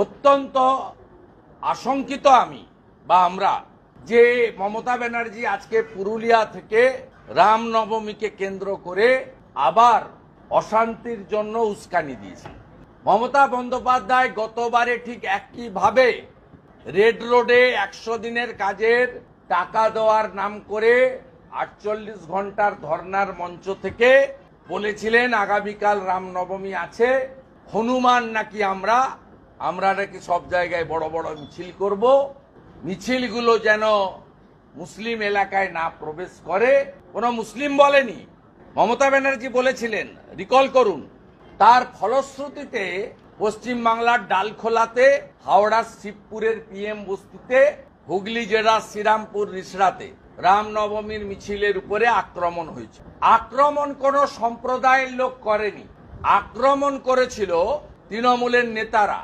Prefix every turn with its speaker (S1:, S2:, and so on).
S1: অত্যন্ত আশঙ্কিত আমি বা আমরা যে মমতা ব্যানার্জি আজকে পুরুলিয়া থেকে রামনবমীকে কেন্দ্র করে আবার অশান্তির জন্য উস্কানি দিয়েছে। মমতা বন্দ্যোপাধ্যায় গতবারে ঠিক একইভাবে রেড রোডে 100 দিনের কাজের টাকা দেওয়ার নাম করে 48 ঘন্টার ধর্নার মঞ্চ থেকে বলেছিলেন আগামীকাল রামনবমী আছে, হনুমান নাকি আমরা নাকি সব জায়গায় বড় বড় মিছিল করব, মিছিলগুলো যেন মুসলিম এলাকায় না প্রবেশ করে। কোনো মুসলিম বলেনি, মমতা ব্যানার্জি বলেছিলেন, রিকল করুন। তার ফলশ্রুতিতে পশ্চিমবাংলার ডালখোলাতে, হাওড়ার শিবপুরের পিএম বস্তিতে, হুগলি জেলার শ্রীরামপুর রিসড়াতে রামনবমীর মিছিলের উপরে আক্রমণ হয়েছে। আক্রমণ কোনো সম্প্রদায়ের লোক করেনি, আক্রমণ করেছিল তৃণমূলের নেতারা।